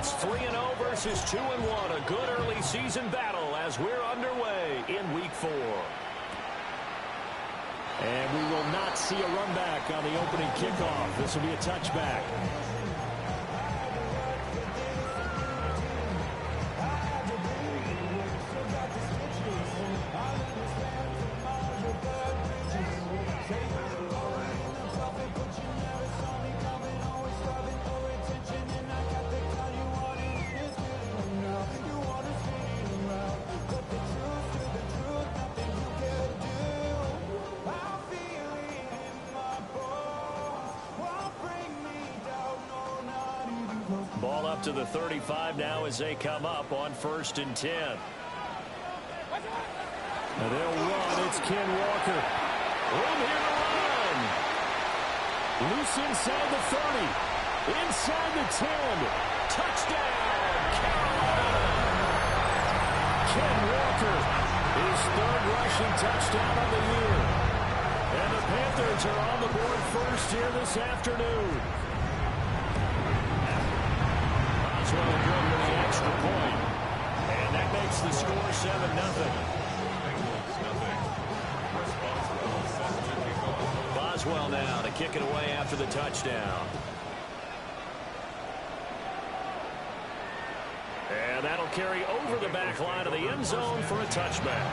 It's 3-0 versus 2-1. A good early season battle as we're underway in Week 4. And we will not see a run back on the opening kickoff. This will be a touchback. Ball up to the 35 now as they come up on 1st and 10. And they'll run. It's Ken Walker. Room here to run. Loose inside the 30. Inside the 10. Touchdown, Carolina. Ken Walker, his 3rd rushing touchdown of the year. And the Panthers are on the board first here this afternoon. Well, good with the extra point. And that makes the score 7-0. Boswell now to kick it away after the touchdown. And that'll carry over the back line of the end zone for a touchback.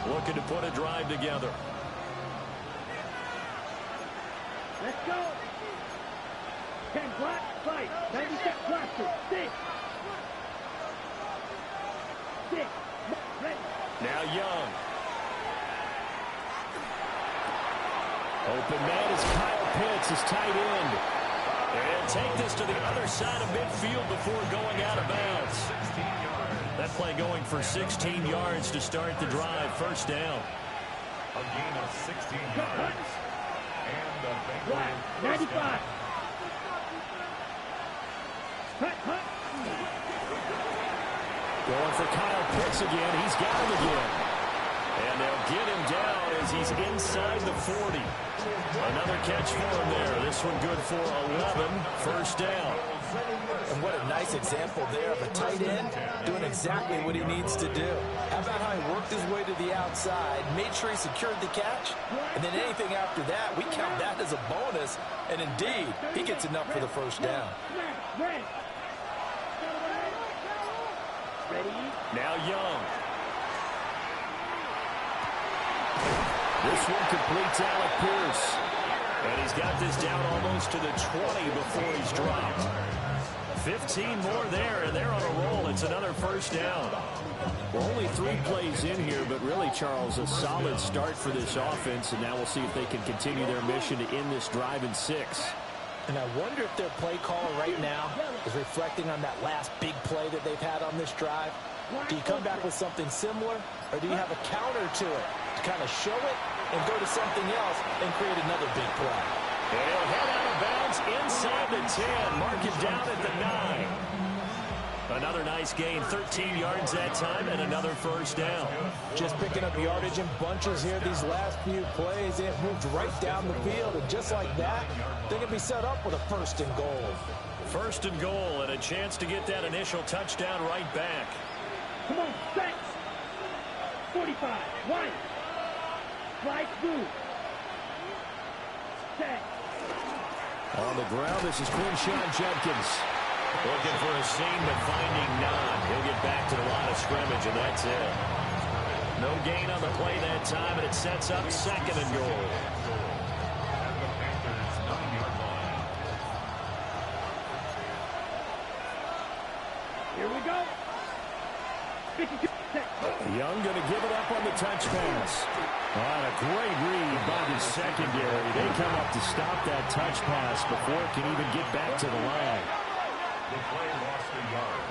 Looking to put a drive together. Let's go. 10 black, fight. 90 step cluster. 6. Ready. Now Young. Open man is Kyle Pitts, his tight end. And take this to the other side of midfield before going out of bounds. That play going for 16 yards to start the drive. 1st down. A gain of 16 yards. And the Bengals 95. Going for Kyle Pitts again. He's got him again. And they'll get him down as he's inside the 40. Another catch for him there. This one good for 11. 1st down. And what a nice example there of a tight end doing exactly what he needs to do. How about how he worked his way to the outside, made sure he secured the catch, and then anything after that, we count that as a bonus. And indeed, he gets enough for the 1st down. Now Young. This one completes Alec Pierce. And he's got this down almost to the 20 before he's dropped. 15 more there, and they're on a roll. It's another 1st down. Well, only 3 plays in here, but really, Charles, a solid start for this offense. And now we'll see if they can continue their mission to end this drive in 6. And I wonder if their play caller right now is reflecting on that last big play that they've had on this drive. Do you come back with something similar, or do you have a counter to it to kind of show it and go to something else and create another big play? And he'll head out of bounds inside the 10. Mark it down at the 9. Another nice gain, 13 yards that time, and another 1st down. Just picking up yardage in bunches here these last few plays. They have moved right down the field, and just like that, they can be set up with a 1st and goal. 1st and goal, and a chance to get that initial touchdown right back. Come on, set. 45. 1. Slide through. Set. On the ground, this is Quinshawn Judkins. Looking for a seam, but finding none. He'll get back to the line of scrimmage, and that's it. No gain on the play that time, and it sets up 2nd and goal. Here we go. 52. Young going to give it up on the touch pass. And a great read by the secondary. They come up to stop that touch pass before it can even get back to the line. The play lost a yard.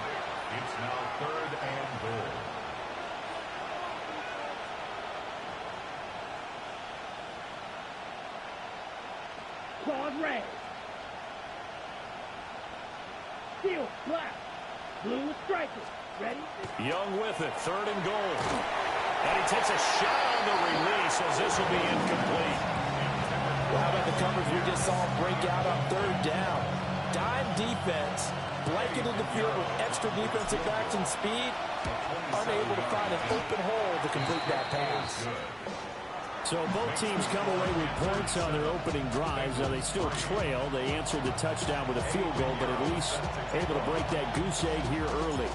It's now 3rd and goal. Claude red. Steel black. Blue is striking. Ready? Young with it, 3rd and goal. And he takes a shot on the release as this will be incomplete. Well, how about the coverage we just saw him break out on 3rd down? Dime defense, blanketed the field with extra defensive backs and speed, unable to find an open hole to complete that pass. So both teams come away with points on their opening drives. Now they still trail. They answered the touchdown with a field goal, but at least able to break that goose egg here early.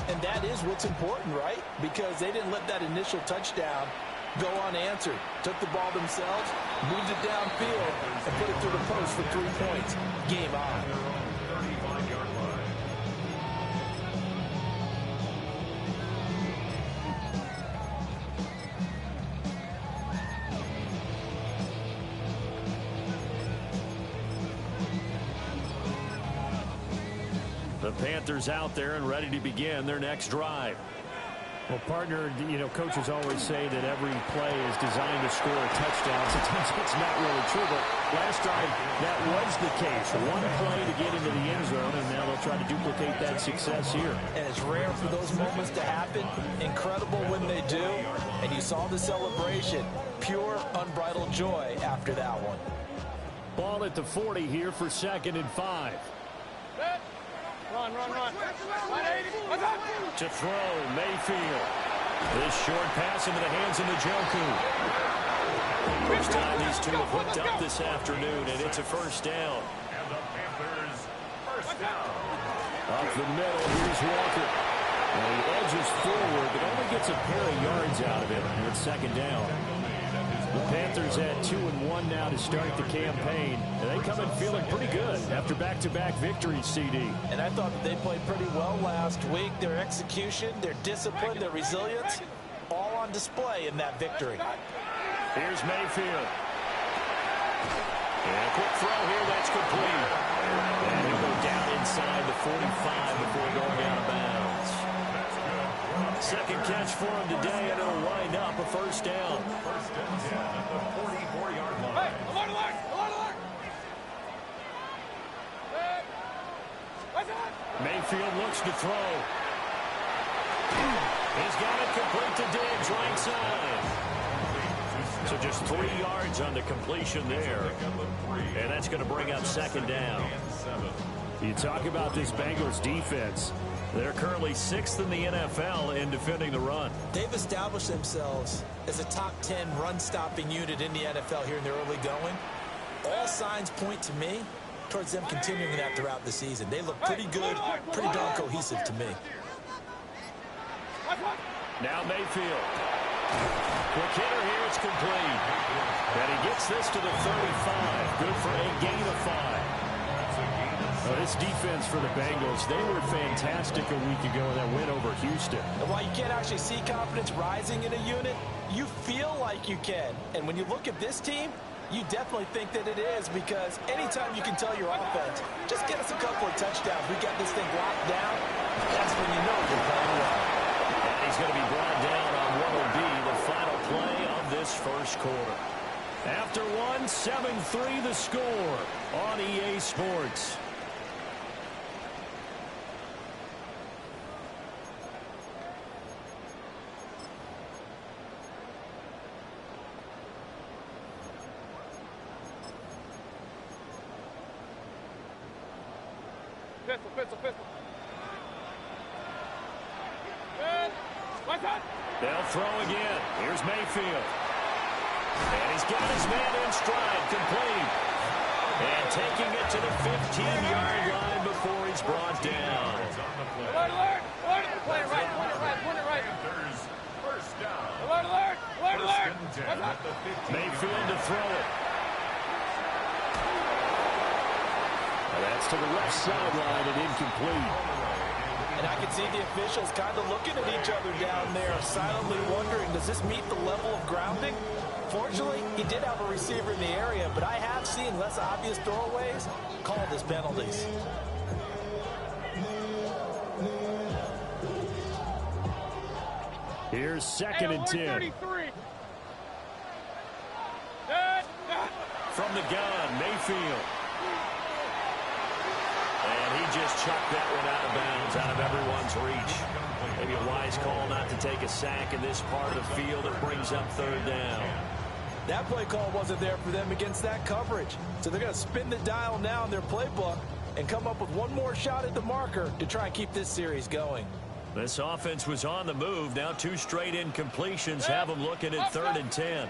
And that is what's important, right? Because they didn't let that initial touchdown go unanswered. Took the ball themselves, moved it downfield, and put it through the post for 3 points. Game on. The Panthers out there and ready to begin their next drive. Well, partner, you know, coaches always say that every play is designed to score a touchdown. Sometimes it's not really true, but last drive that was the case. One play to get into the end zone, and now they'll try to duplicate that success here. And it's rare for those moments to happen. Incredible when they do. And you saw the celebration. Pure, unbridled joy after that one. Ball at the 40 here for 2nd and 5. Run. To throw, Mayfield. This short pass into the hands of Njoku. First time these two have hooked up this afternoon, and it's a 1st down. And the Panthers, 1st down. Up the middle, here's Walker. And he edges forward, but only gets a pair of yards out of it. And it's 2nd down. The Panthers at 2-1 now to start the campaign. And they come in feeling pretty good after back-to-back victories, CD. And I thought that they played pretty well last week. Their execution, their discipline, their resilience, all on display in that victory. Here's Mayfield. And a quick throw here, that's complete. And he'll go down inside the 45 before going out of bounds. 2nd catch for him today, and it'll wind up a 1st down. 1st and 10 at the 44-yard line. Mayfield looks to throw. He's got it complete to Diggs, right side. So just 3 yards on the completion there. And that's going to bring up 2nd down. You talk about this Bengals defense. They're currently 6th in the NFL in defending the run. They've established themselves as a top 10 run-stopping unit in the NFL here in their early going. All signs point to me towards them continuing that throughout the season. They look pretty good, pretty darn cohesive to me. Now Mayfield. Quick hitter here, it's complete. And he gets this to the 35. Good for a gain of 5. This defense for the Bengals, they were fantastic a week ago in that win over Houston. And while you can't actually see confidence rising in a unit, you feel like you can. And when you look at this team, you definitely think that it is, because anytime you can tell your offense, just get us a couple of touchdowns, we got this thing locked down, that's when you know you're playing well. And he's going to be brought down on what will be the final play of this 1st quarter. After 7-3 the score on EA Sports. Pistol. They'll throw again. Here's Mayfield. And he's got his man in stride, complete. And taking it to the 15-yard line before he's brought down. Alert! Play it right. Panthers, 1st down. Alert! 1st and 10 at the 15. Mayfield to throw it. And that's to the left sideline and incomplete. And I can see the officials kind of looking at each other down there, silently wondering, does this meet the level of grounding? Fortunately, he did have a receiver in the area, but I have seen less obvious throwaways called as penalties. Here's 2nd and 10. From the gun, Mayfield. And he just chucked that one out of bounds, out of everyone's reach. Maybe a wise call not to take a sack in this part of the field. It brings up third down. That play call wasn't there for them against that coverage. So they're going to spin the dial now in their playbook and come up with one more shot at the marker to try and keep this series going. This offense was on the move. Now 2 straight incompletions have them looking at 3rd and 10.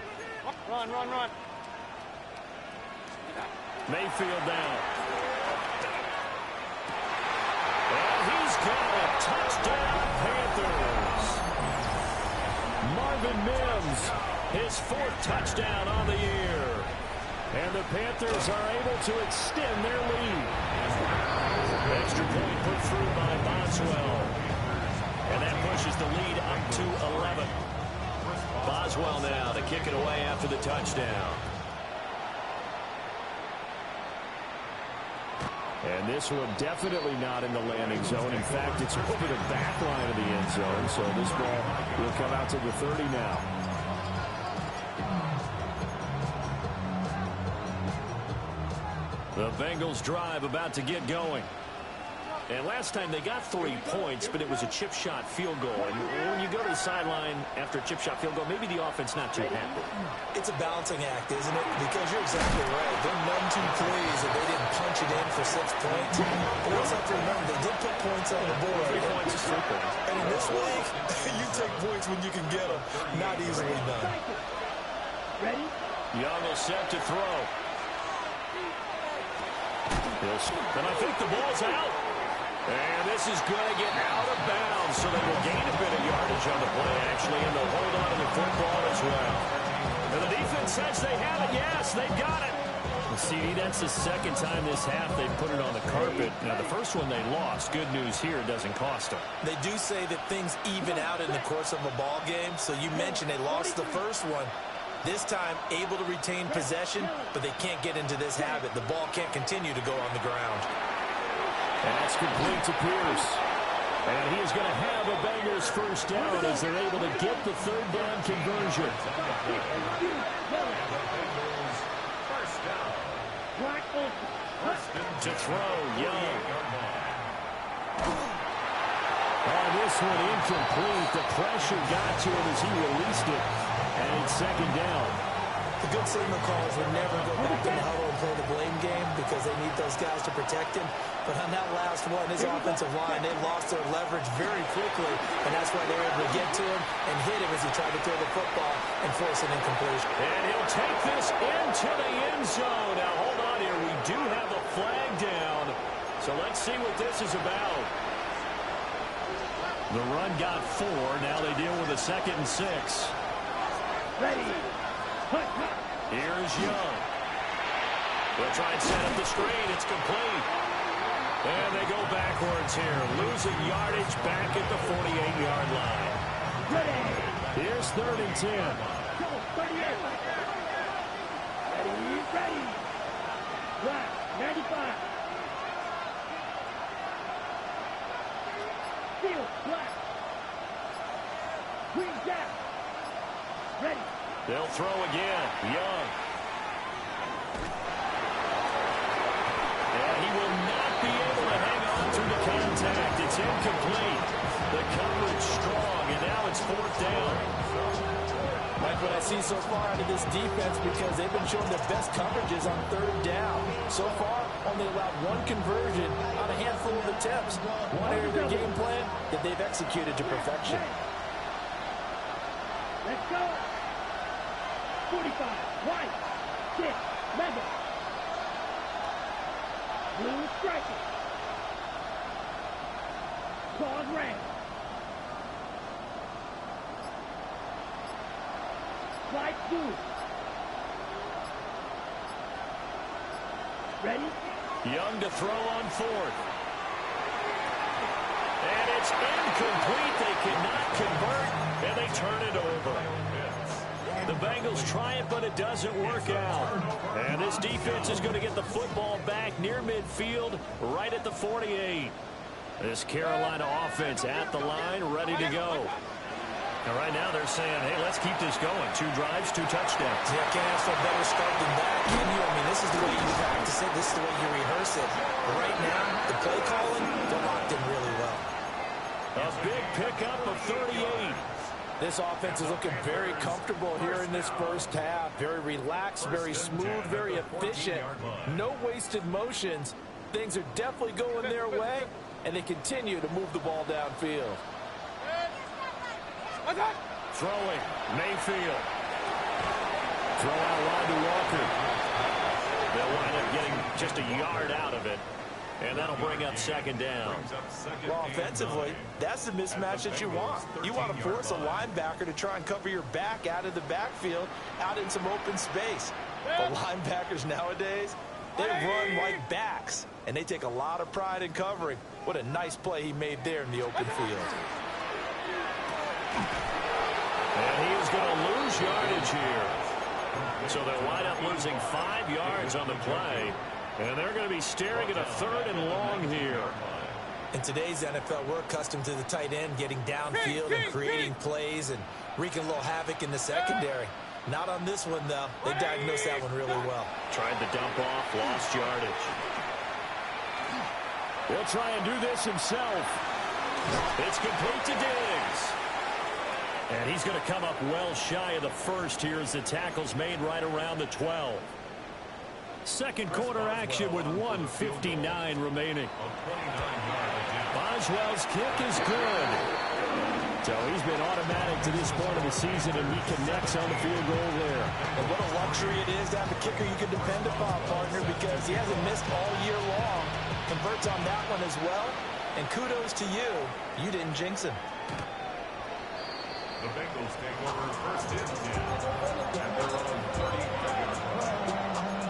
Run. Mayfield down. And he's got a touchdown, Panthers. Marvin Mims, his 4th touchdown on the year. And the Panthers are able to extend their lead. Extra point put through by Boswell. And that pushes the lead up to 11. Boswell now to kick it away after the touchdown. And this one definitely not in the landing zone. In fact, it's over the back line of the end zone. So this ball will come out to the 30 now. The Bengals drive about to get going. And last time they got 3 points, but it was a chip shot field goal. And when you go to the sideline after a chip shot field goal, maybe the offense not too happy. It's a balancing act, isn't it? Because you're exactly right. They're none too pleased that they didn't punch it in for 6 points. But we also have to remember they did put points on the board. 3 points is 3 points. And in this league, you take points when you can get them. Not easily done. Ready? Young is set to throw. And I think the ball's out. And this is going to get out of bounds, so they will gain a bit of yardage on the play, actually, and they'll hold on to the football as well. And the defense says they have it. Yes, they've got it. Well, CD, that's the 2nd time this half they've put it on the carpet. Now, the first one they lost. Good news here, it doesn't cost them. They do say that things even out in the course of a ball game. So you mentioned they lost the first one. This time, able to retain possession, but they can't get into this habit. The ball can't continue to go on the ground. And that's complete to Pierce. And he is going to have a Bengals first down as they're able to get the 3rd down conversion. To throw, Young. On this one, incomplete. The pressure got to him as he released it. And it's 2nd down. The good signal calls would never go back in the huddle and play the blame game because they need those guys to protect him. But on that last one, his offensive line, they lost their leverage very quickly, and that's why they were able to get to him and hit him as he tried to throw the football and force an incompletion. And he'll take this into the end zone. Now, hold on here. We do have a flag down, so let's see what this is about. The run got 4. Now they deal with a 2nd and 6. Ready. Here's Young. They'll try and set up the screen. It's complete. And they go backwards here. Losing yardage back at the 48-yard line. Ready. Here's 3rd and 10. Go, 38. Ready. Black, 95. Field, black. Green gap. Ready. They'll throw again. Young. And he will not be able to hang on through the contact. It's incomplete. The coverage strong, and now it's 4th down. Like what I see so far out of this defense because they've been showing their best coverages on 3rd down. So far, only allowed 1 conversion on a handful of attempts. One area of their game plan that they've executed to perfection. Let's go. 45, white, 6, mega. Blue striker. Claws red. White blue. Ready? Young to throw on 4th. And it's incomplete. They cannot convert, and they turn it over. The Bengals try it, but it doesn't work out. And this defense is going to get the football back near midfield, right at the 48. This Carolina offense at the line, ready to go. And right now they're saying, hey, let's keep this going. 2 drives, 2 touchdowns. Yeah, can't ask for a better start than that, can you? I mean, this is the way you practice said, this is the way you rehearse it. But right now, the play calling, they're locked in really well. A big pickup of 38. This offense is looking very comfortable here in this first half. Very relaxed, very smooth, very efficient. No wasted motions. Things are definitely going their way, and they continue to move the ball downfield. Throwing, Mayfield. Throw out wide to Walker. They'll wind up getting just a yard out of it. And that'll bring up second down. Well, offensively, that's the mismatch that you want. You want to force a linebacker to try and cover your back out of the backfield, out in some open space. But linebackers nowadays, they run like backs, and they take a lot of pride in covering. What a nice play he made there in the open field. And he is going to lose yardage here. So they'll wind up losing 5 yards on the play. And they're going to be staring at a 3rd and long here. In today's NFL, we're accustomed to the tight end getting downfield and creating plays and wreaking a little havoc in the secondary. Not on this one, though. They diagnosed that one really well. Tried to dump off, lost yardage. He'll try and do this himself. It's complete to Diggs. And he's going to come up well shy of the first here as the tackle's made right around the 12. Second quarter action with 1:59 remaining. Boswell's kick is good. So he's been automatic to this point of the season, and he connects on the field goal there. And what a luxury it is to have a kicker you can depend upon, partner, because he hasn't missed all year long. Converts on that one as well. And kudos to you. You didn't jinx him. The Bengals take over first and 10 at their own 35-yard line.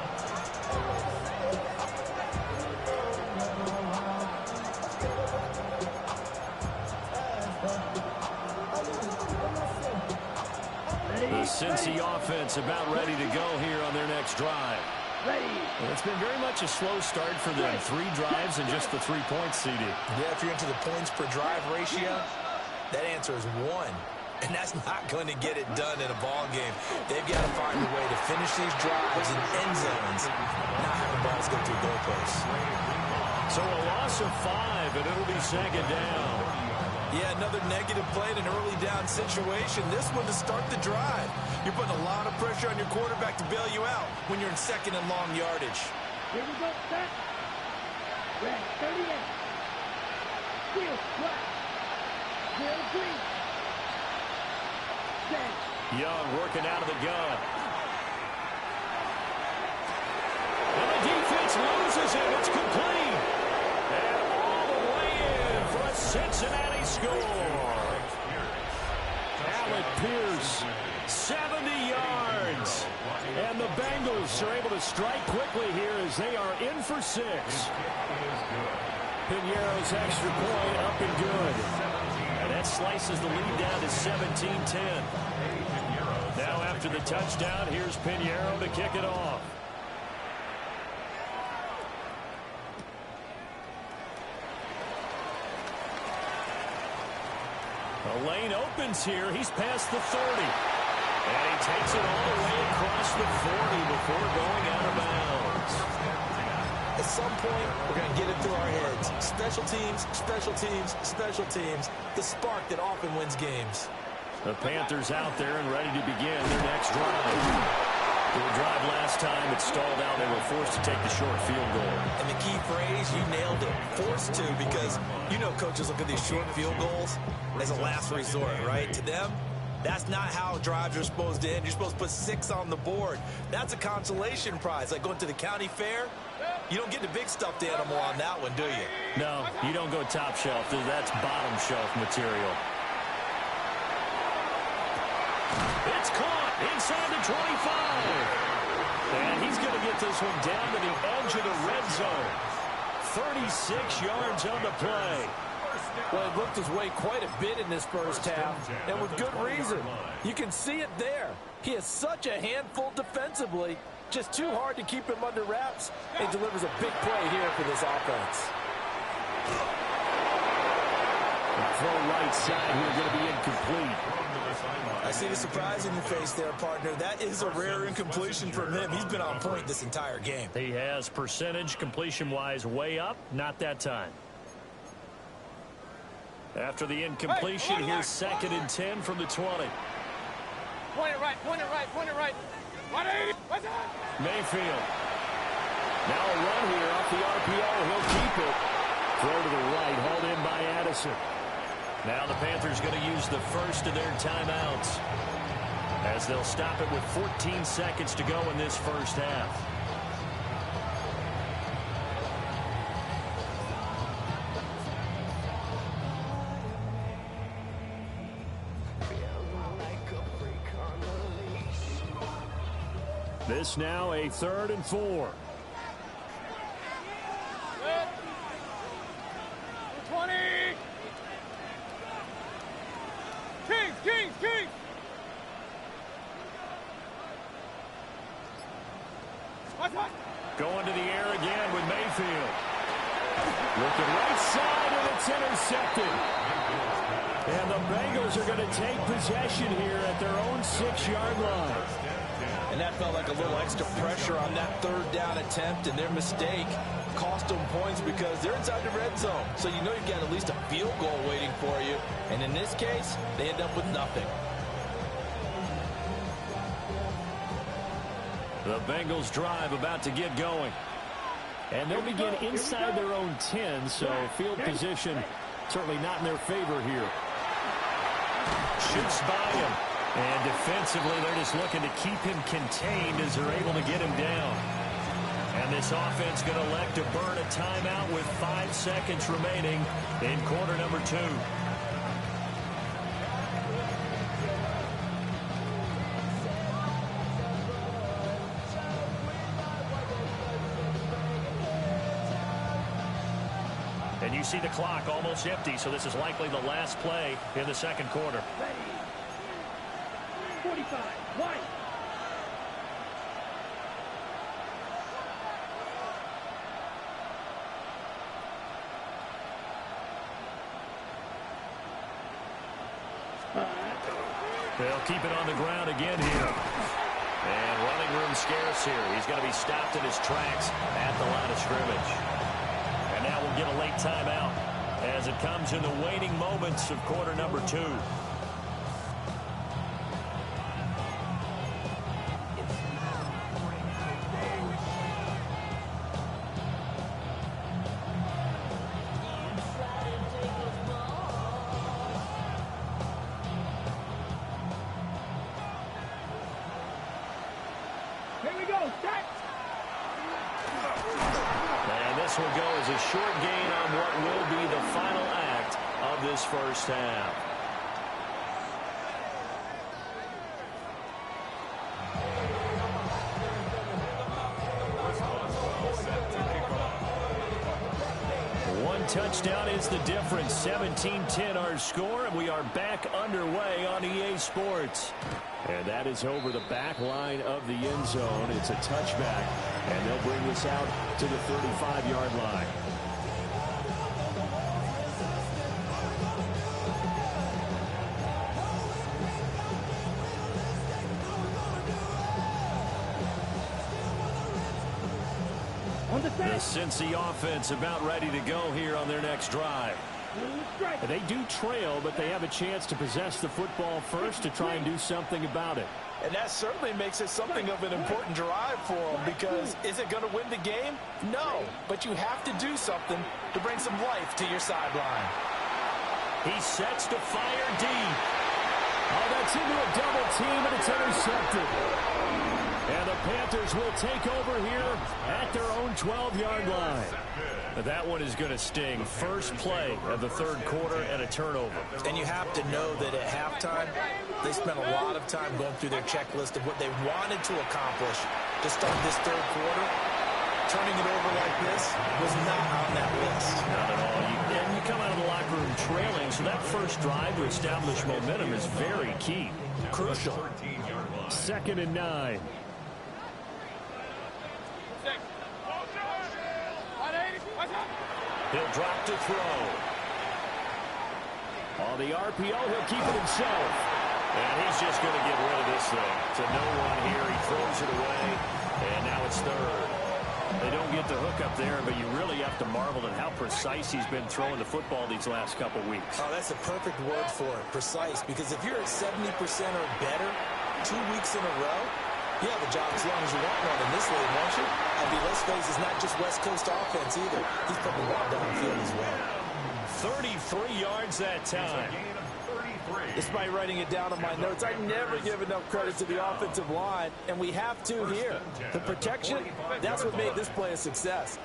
The Cincy offense about ready to go here on their next drive. And it's been very much a slow start for them. 3 drives and just the 3 points seeded. Yeah, if you're into the points per drive ratio, that answer is 1. And that's not going to get it done in a ball game. They've got to find a way to finish these drives in end zones, not having balls go through goalposts. So a loss of 5, and it'll be second down. Yeah, another negative play in an early down situation. This one to start the drive. You're putting a lot of pressure on your quarterback to bail you out when you're in second and long yardage. Here we go, set. Red 38. Field flat. Field green. Set. Young working out of the gun. And the defense loses him. It's complete. And all the way in for a Cincinnati score. Alec Pierce, 70 yards. And the Bengals are able to strike quickly here as they are in for 6. Piñeiro's extra point up and good. And that slices the lead down to 17-10. Now after the touchdown, here's Piñeiro to kick it off. The lane opens here. He's past the 30. And he takes it all the way across the 40 before going out of bounds. At some point, we're going to get it through our heads. Special teams, special teams, special teams. The spark that often wins games. The Panthers out there and ready to begin their next drive. Their drive last time, it stalled out. They were forced to take the short field goal. And the key phrase, you nailed it. Forced to, because you know coaches look at these short field goals as a last resort, right? To them, that's not how drives are supposed to end. You're supposed to put 6 on the board. That's a consolation prize. Like going to the county fair, you don't get the big stuffed animal on that one, do you? No, you don't go top shelf. That's bottom shelf material. It's caught inside the 25. And he's going to get this one down to the edge of the red zone. 36 yards on the play. Well, it looked his way quite a bit in this first half, and with good reason. You can see it there. He is such a handful defensively. Just too hard to keep him under wraps, and delivers a big play here for this offense. Throw right side here, going to be incomplete. I see the surprise in your face there, partner. That is a rare incompletion from him. He's been on point this entire game. He has percentage completion-wise way up, not that time. After the incompletion, here's 2nd and 10 from the 20. Point it right, point it right, point it right. 180, what's up? Mayfield. Now a run here off the RPO. He'll keep it. Throw to the right, hauled in by Addison. Now the Panthers going to use the first of their timeouts as they'll stop it with 14 seconds to go in this first half. This now a 3rd and 4. 20. Kings. Going to the air again with Mayfield. Looking right side, and it's intercepted. And the Bengals are going to take possession here at their own 6-yard line. And that felt like a little extra pressure on that 3rd down attempt, and their mistake cost them points because they're inside the red zone. So you know you've got at least a field goal waiting for you. And in this case, they end up with nothing. The Bengals drive about to get going. And they'll begin inside their own 10, so field position certainly not in their favor here. Shoots by him. And defensively, they're just looking to keep him contained as they're able to get him down. And this offense going to elect to burn a timeout with 5 seconds remaining in quarter number 2. And you see the clock almost empty, so this is likely the last play in the second quarter. 45, white. They'll keep it on the ground again here. And running room scarce here. He's going to be stopped in his tracks at the line of scrimmage. And now we'll get a late timeout as it comes in the waning moments of quarter number 2. This will go as a short gain on what will be the final act of this first half. One touchdown is the difference. 17-10 our score, and we are back underway on EA Sports. And that is over the back line of the end zone. It's a touchback, and they'll bring this out to the 35-yard line. The Cincy offense about ready to go here on their next drive. They do trail, but they have a chance to possess the football first to try and do something about it. And that certainly makes it something of an important drive for them, because is it going to win the game? No, but you have to do something to bring some life to your sideline. He sets to fire deep. Oh, that's into a double team, and it's intercepted. And the Panthers will take over here at their own 12-yard line. That one is going to sting. First play of the third quarter and a turnover. And you have to know that at halftime, they spent a lot of time going through their checklist of what they wanted to accomplish to start this third quarter. Turning it over like this was not on that list. Not at all. And you come out of the locker room trailing, so that first drive to establish momentum is very key. Crucial. 2nd and 9. What's up? He'll drop to throw. On the RPO, he'll keep it himself. And he's just going to get rid of this thing. To no one here. He throws it away. And now it's third. They don't get the hook up there, but you really have to marvel at how precise he's been throwing the football these last couple weeks. Oh, that's a perfect word for it, precise. Because if you're at 70% or better 2 weeks in a row, you have a job as long as you want one in this league, won't you? I mean, let's face it, it's not just West Coast offense either. He's putting the ball downfield as well. 33 yards that time. Despite writing it down on my notes, I never give enough credit to the offensive line, and we have to here. The protection, that's what made this play a success.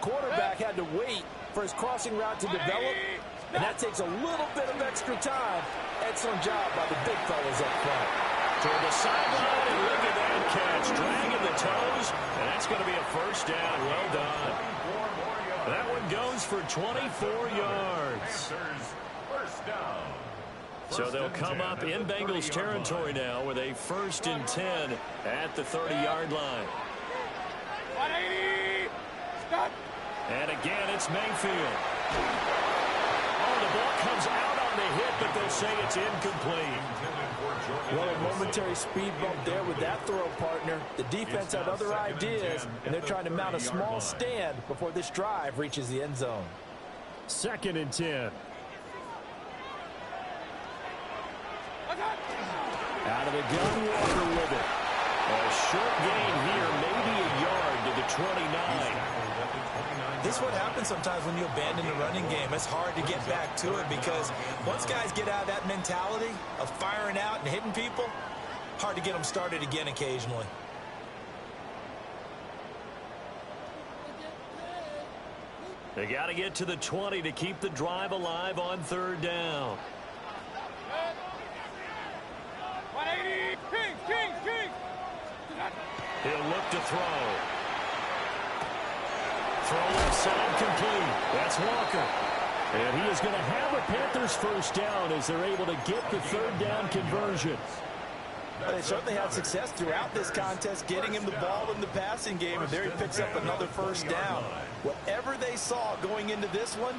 Quarterback had to wait for his crossing route to develop, and that takes a little bit of extra time. Excellent job by the big fellas up front. Toward the sideline, and look at that catch. Dragging the toes, and that's going to be a first down. Well done. That one goes for 24 yards. First down. So they'll come up in Bengals territory now with a 1st and 10 at the 30-yard line. 180. Stop. And again, it's Mayfield. Oh, the ball comes out on the hit, but they'll say it's incomplete. Well, a momentary speed bump there with that throw, partner. The defense had other ideas, and they're trying to mount a small stand before this drive reaches the end zone. 2nd and 10. Out of the gun, Walker with it. A short gain here, maybe a yard to the 29. This is what happens sometimes when you abandon the running game. It's hard to get back to it because once guys get out of that mentality of firing out and hitting people, hard to get them started again occasionally. They got to get to the 20 to keep the drive alive on 3rd down. 180. King. He'll look to throw. Throw left side complete. That's Walker. And he is going to have a Panthers first down as they're able to get the 3rd down conversion. Well, they certainly had success throughout this contest, getting him the ball in the passing game, and there he picks up another first down. Whatever they saw going into this one,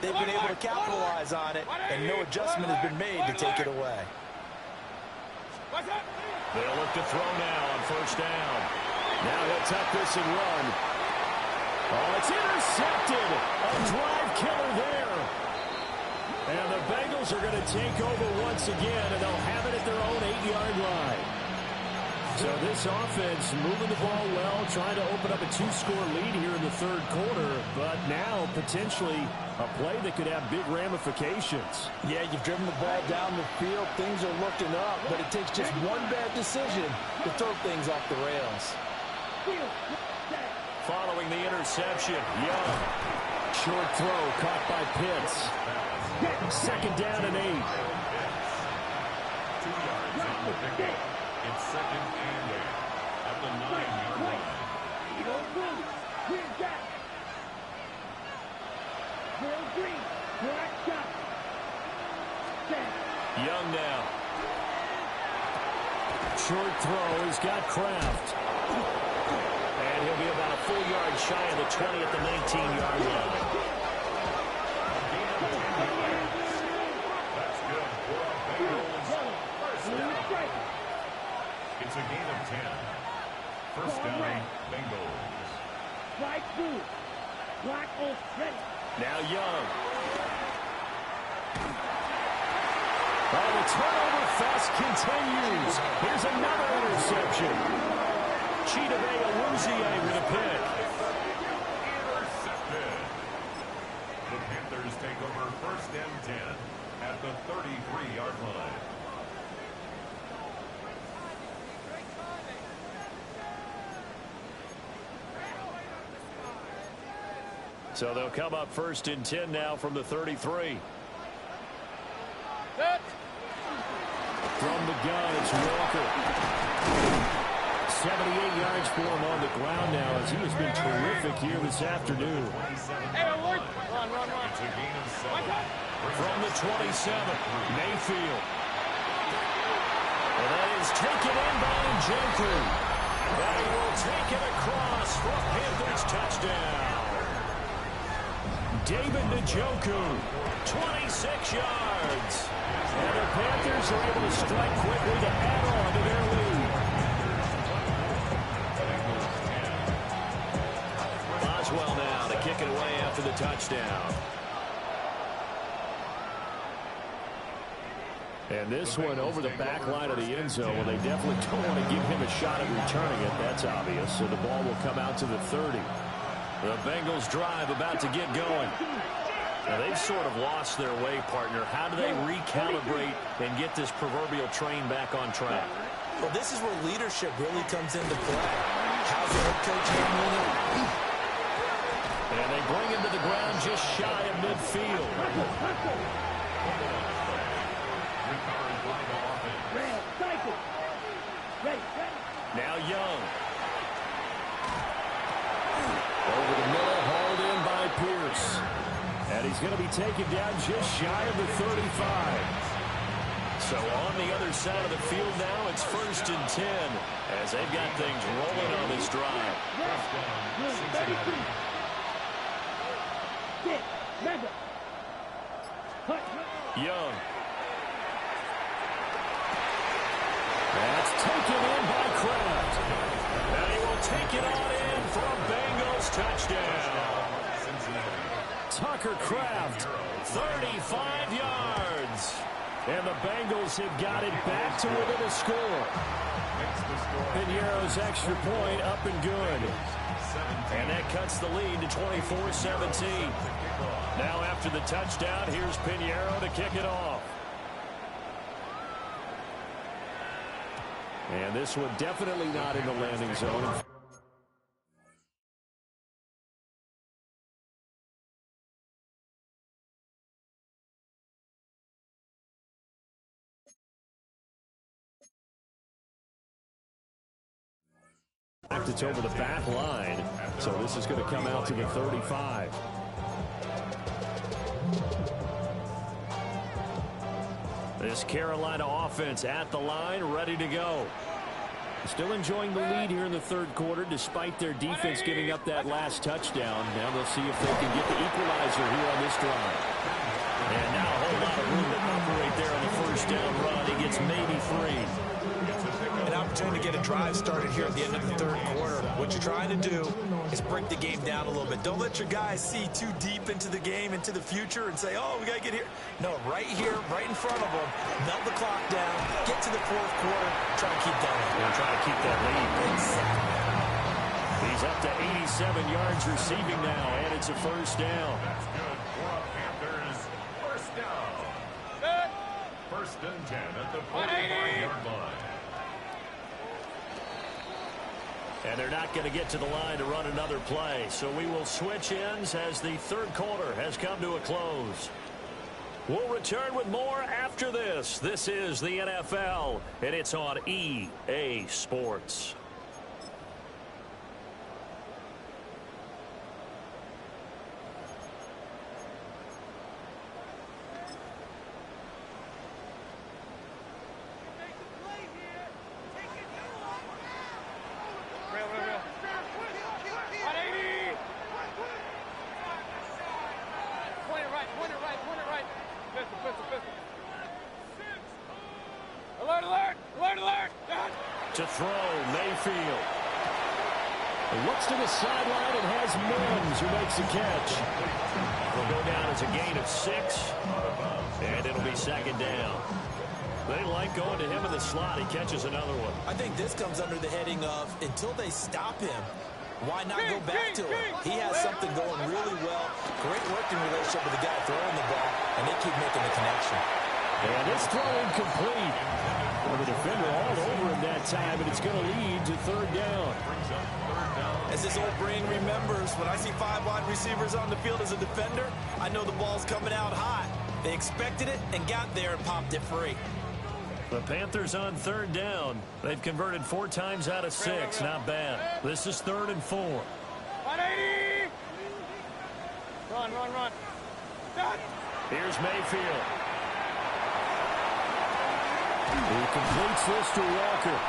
they've been able to capitalize on it, and no adjustment has been made to take it away. They'll look to throw now on 1st down. Now he'll tuck this and run. Oh, it's intercepted. A drive killer there. And the Bengals are going to take over once again, and they'll have it at their own 8-yard line. So this offense moving the ball well, trying to open up a 2-score lead here in the 3rd quarter, but now potentially a play that could have big ramifications. Yeah, you've driven the ball down the field. Things are looking up, but it takes just one bad decision to throw things off the rails. Following the interception, Young. Short throw caught by Pitts. 2nd down and 8. 2 yards on the pickup. It's 2nd and 8 at the 9-yard line. Young now. Short throw. He's got Kraft. And he'll be about a full yard shy of the 20 at the 19-yard line. That's good for a Bengals first down. It's a gain of 10. First down, Bengals. Right through. Black is ready. Now Young. Oh, the turnover fest continues. Here's another interception. Chidobe Awuzie with a pick. Intercepted. The Panthers take over 1st and 10 at the 33-yard line. So they'll come up 1st and 10 now from the 33. From the gun, it's Walker. 78 yards for him on the ground now as he has been terrific here this afternoon. Run. It's a gain of 7. From the 27, Mayfield. And that is taken in by Njoku. And he will take it across for a Panthers touchdown. David Njoku, 26 yards. And the Panthers are able to strike quickly to add on to their lead. Boswell now to kick it away after the touchdown. And this one over the back line of the end zone. Well, they definitely don't want to give him a shot at returning it. That's obvious. So the ball will come out to the 30. The Bengals drive about to get going. Now, they've sort of lost their way, partner. How do they recalibrate and get this proverbial train back on track? Well, this is where leadership really comes into play. How's the head coach handling it? And they bring him to the ground just shy of midfield. Now Young. Over the middle, hauled in by Pierce. And he's going to be taken down just shy of the 35. So on the other side of the field now, it's 1st and 10 as they've got things rolling on this drive. Young. That's taken in by Kraft. And he will take it on in for a Bengals touchdown. Tucker Kraft, 35 yards. And the Bengals have got it back to within a score. Piñeiro's extra point up and good. And that cuts the lead to 24-17. Now after the touchdown, here's Piñeiro to kick it off. And this one definitely not in the landing zone. It's over the back line, so this is going to come out to the 35. This Carolina offense at the line, ready to go. Still enjoying the lead here in the third quarter, despite their defense giving up that last touchdown. Now they'll see if they can get the equalizer here on this drive. And now a whole lot of room to operate there on the first down run. He gets maybe 3. An opportunity to get a drive started here at the end of the third quarter. What you're trying to do is break the game down a little bit. Don't let your guys see too deep into the game, into the future, and say, oh, we got to get here. No, right here, right in front of them, melt the clock down, get to the fourth quarter, try to keep that lead. And try to keep that lead. He's up to 87 yards receiving now, and it's a first down. That's good for a Panthers first down. 1st and 10 at the 45-yard line. And they're not going to get to the line to run another play. So we will switch ends as the third quarter has come to a close. We'll return with more after this. This is the NFL, and it's on EA Sports. To throw, Mayfield. Looks to the sideline and has Mims who makes the catch. Will go down as a gain of 6, and it'll be 2nd down. They like going to him in the slot. He catches another one. I think this comes under the heading of until they stop him, why not go back to him? He has something going really well. Great working relationship with the guy throwing the ball, and they keep making the connection. And this throw incomplete. Well, the defender all over him that time, and it's going to lead to 3rd down. As this old brain remembers, when I see 5 wide receivers on the field as a defender, I know the ball's coming out hot. They expected it and got there and popped it free. The Panthers on 3rd down. They've converted 4 times out of 6. Not bad. This is 3rd and 4. 180! Run. Here's Mayfield. He completes this to Walker.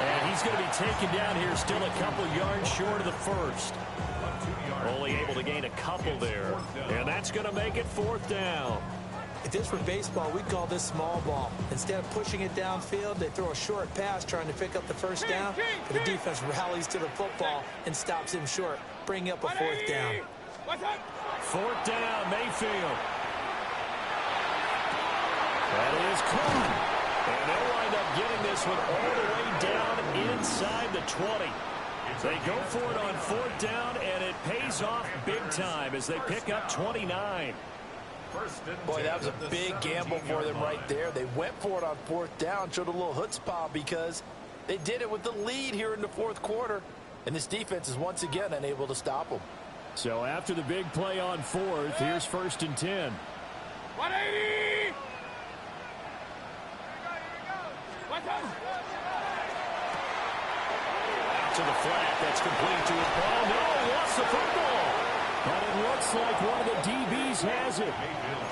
And he's going to be taken down here still a couple yards short of the first. Only able to gain a couple there. And that's going to make it 4th down. If this were baseball, we'd call this small ball. Instead of pushing it downfield, they throw a short pass trying to pick up the first down. But the defense rallies to the football and stops him short, bringing up a 4th down. 4th down, Mayfield. That is caught. And they'll wind up getting this one all the way down inside the 20. They go for it on 4th down, and it pays off big time as they pick up 29. Boy, that was a big gamble for them right there. They went for it on 4th down, showed a little chutzpah because they did it with the lead here in the 4th quarter. And this defense is once again unable to stop them. So after the big play on 4th, here's 1st and 10. 180! To the flat, that's complete to his ball. No, he lost the football. But it looks like one of the DBs has it.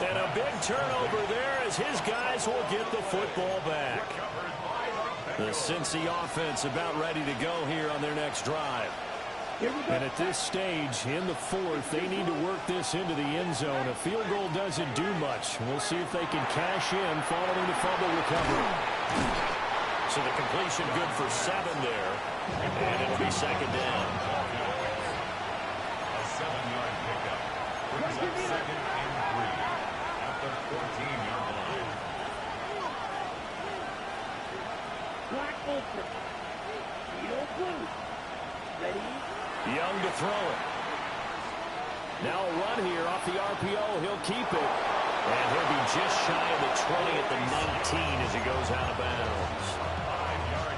And a big turnover there as his guys will get the football back. The Cincy offense about ready to go here on their next drive. And at this stage, in the 4th, they need to work this into the end zone. A field goal doesn't do much. We'll see if they can cash in following the fumble recovery. So the completion good for 7 there. And it'll be 2nd down. A 7-yard pickup. Brings up 2nd and 3 at the 14-yard line. Black Ultra. Steel blue. Ready? Young to throw it. Now a run here off the RPO. He'll keep it. And he'll be just shy of the 20 at the 19 as he goes out of bounds.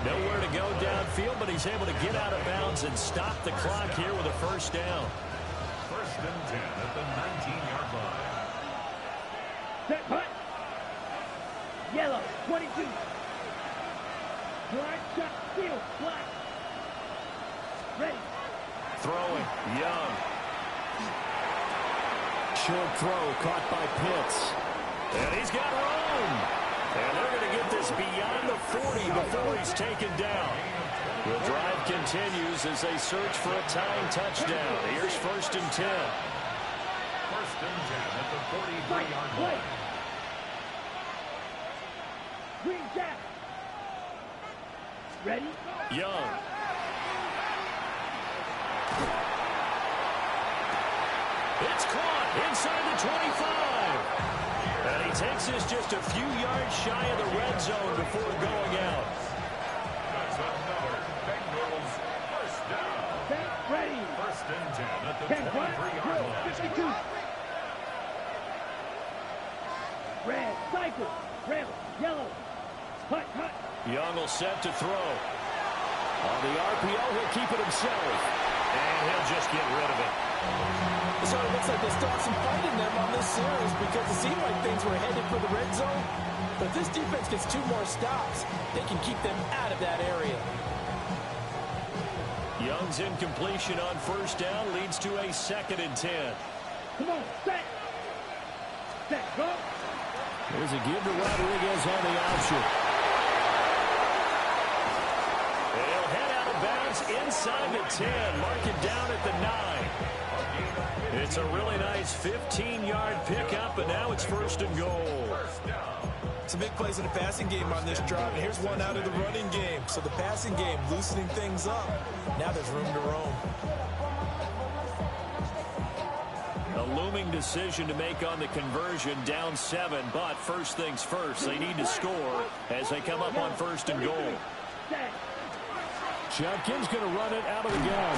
Nowhere to go downfield, but he's able to get out of bounds and stop the clock here with a 1st down. 1st and 10 at the 19-yard line. Set punt. Yellow, 22. Black shot, steel, black. Ready. Throwing, Young. Short throw caught by Pitts. And he's got room. And they're going to get this beyond the 40 before he's taken down. The drive continues as they search for a tying touchdown. Here's 1st and 10. 1st and 10 at the 43-yard line. Green jack. Ready? Young. It's caught inside the 25. And he takes this just a few yards shy of the red zone before going out. That's another Bengals 1st down. Set, ready. 1st and 10 at the 10, black, 23-yard blue, line. 52. Red, cycle, rail, yellow. Hut, hut. Young will set to throw. On the RPO, he'll keep it himself. And he'll just get rid of it. So it looks like they still have some fight in them on this series because it seemed like things were headed for the red zone. But if this defense gets 2 more stops, they can keep them out of that area. Young's incompletion on 1st down leads to a 2nd and 10. Come on, set. Set, go. There's a give to Rodriguez on the option. They'll head out of bounds inside the 10. Mark it down at the 9. It's a really nice 15-yard pickup, and now it's 1st and goal. Some big plays in the passing game on this drive, and here's one out of the running game. So the passing game loosening things up. Now there's room to roam. A looming decision to make on the conversion, down 7, but first things first, they need to score as they come up on 1st and goal. Judkins going to run it out of the gun.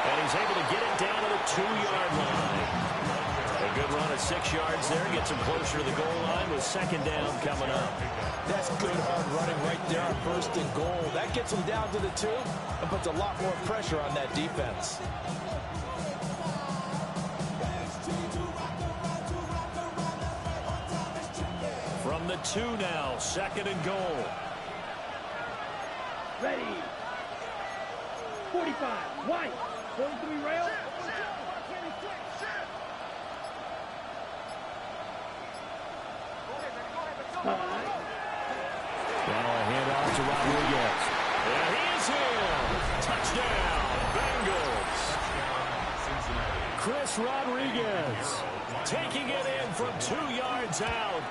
And he's able to get it down to the 2-yard line. A good run of 6 yards there. Gets him closer to the goal line with 2nd down coming up. That's good hard running right there on 1st and goal. That gets them down to the 2 and puts a lot more pressure on that defense. From the 2 now, 2nd and goal. Ready. 45, white. 43 rail. Now a handoff to to Rodriguez. And he is in. Touchdown, Bengals. Chris Rodriguez taking it in from 2 yards out.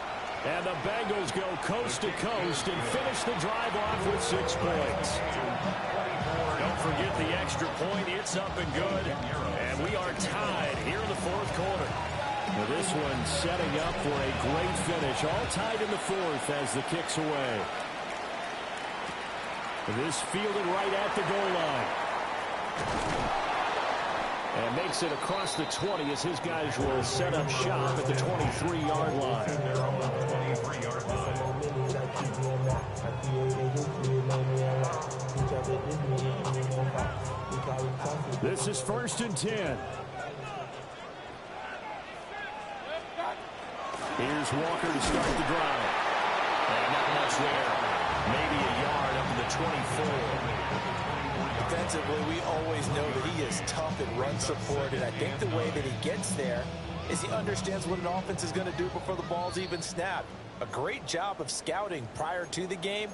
And the Bengals go coast to coast and finish the drive off with 6 points. Don't forget the extra point. It's up and good. And we are tied here in the 4th quarter. Well, this one setting up for a great finish. All tied in the 4th as the kick's away. This fielded right at the goal line. And makes it across the 20 as his guys will set up shop at the 23-yard line. This is 1st and 10. Here's Walker to start the drive. And not much there. Maybe a yard up to the 24. Defensively, we always know that he is tough in run support, and I think the way that he gets there is he understands what an offense is going to do before the ball's even snapped. A great job of scouting prior to the game,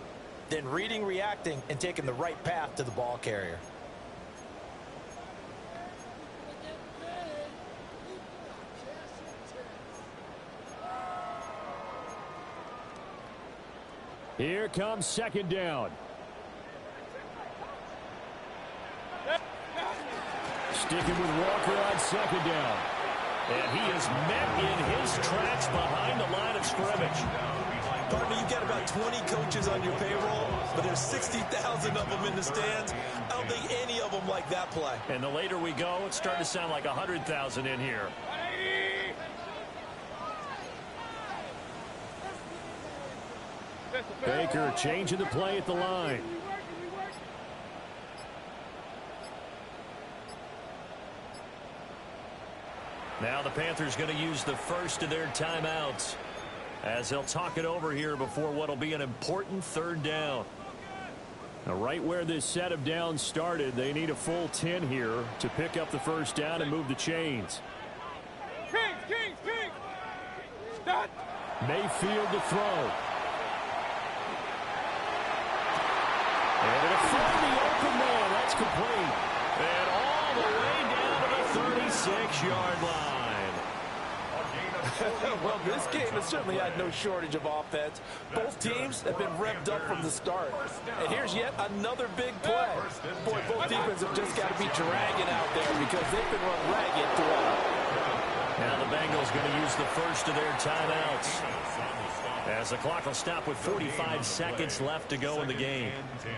then reading, reacting, and taking the right path to the ball carrier. Here comes 2nd down. Sticking with Walker on 2nd down. And he is met in his tracks behind the line of scrimmage. Partner, you've got about 20 coaches on your payroll, but there's 60,000 of them in the stands. I don't think any of them like that play. And the later we go, it's starting to sound like 100,000 in here. Baker changing the play at the line. Now the Panthers going to use the first of their timeouts as they'll talk it over here before what will be an important 3rd down. Now right where this set of downs started, they need a full 10 here to pick up the 1st down and move the chains. Kings! Start! Mayfield to throw. And it'll find the open man. That's complete. And all the way down to the 36-yard line. Well, this game has certainly had no shortage of offense. Both teams have been revved up from the start. And here's yet another big play. Boy, both defenses have just got to be dragging out there because they've been run ragged throughout. Now the Bengals going to use the first of their timeouts as the clock will stop with 45 seconds left to go in the game.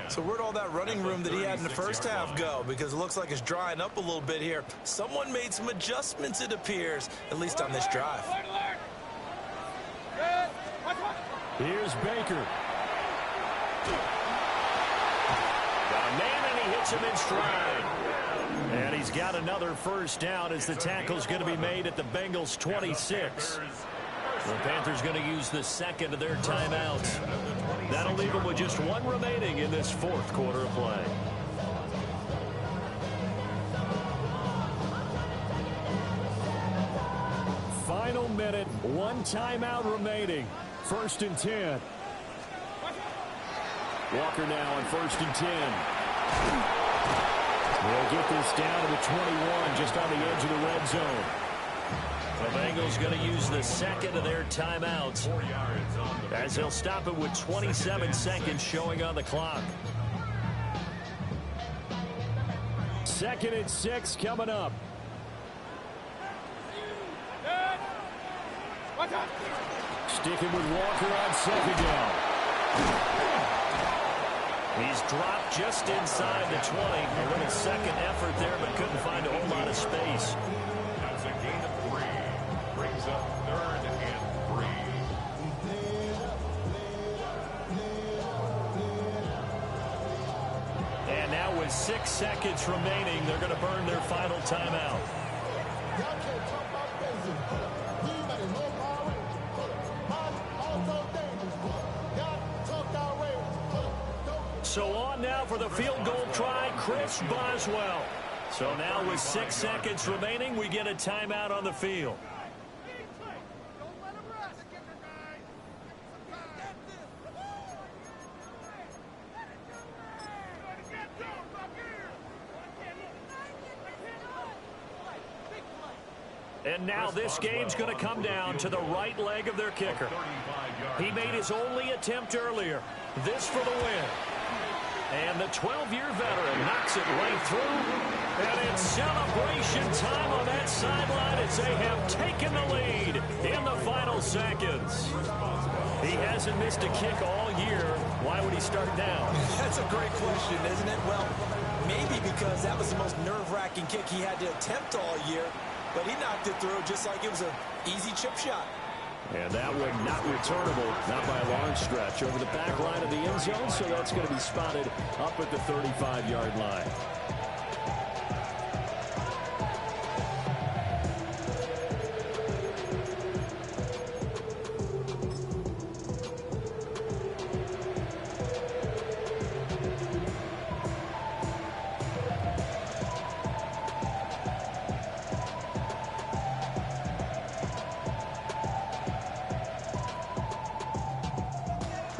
So where'd all that running room that he had in the first half go? Because it looks like it's drying up a little bit here. Someone made some adjustments, it appears, at least on this drive. Here's Baker. Got a man and he hits him in stride. And he's got another 1st down as the tackle's going to be made at the Bengals 26. The Panthers going to use the 2nd of their timeouts. That'll leave them with just 1 remaining in this 4th quarter of play. Final minute, 1 timeout remaining. 1st and 10. Walker now on 1st and 10. They'll get this down to the 21, just on the edge of the red zone. The Bengals going to use the 2nd of their timeouts as they'll stop it with 27 seconds showing on the clock. 2nd and 6 coming up. Sticking with Walker on 2nd down. He's dropped just inside the 20. A little second effort there, but couldn't find a whole lot of space. That's a gain of 3. Brings up 3rd and 3. And now with 6 seconds remaining, they're going to burn their final timeout. So on now for the field goal try, Chris Boswell. So now with 6 seconds remaining, we get a timeout on the field. And now this game's going to come down to the right leg of their kicker. He made his only attempt earlier. This for the win. And the 12-year veteran knocks it right through. And it's celebration time on that sideline as they have taken the lead in the final seconds. He hasn't missed a kick all year. Why would he start now? That's a great question, isn't it? Well, maybe because that was the most nerve-wracking kick he had to attempt all year. But he knocked it through just like it was an easy chip shot. And that one not returnable, not by a long stretch, over the back line of the end zone, so that's going to be spotted up at the 35-yard line.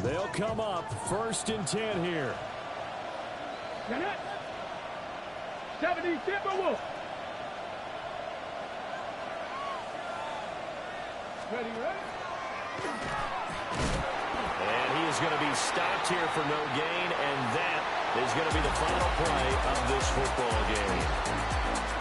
They'll come up 1st and 10 here. 70 Timberwolves. Ready? And he is going to be stopped here for no gain, and that is going to be the final play of this football game.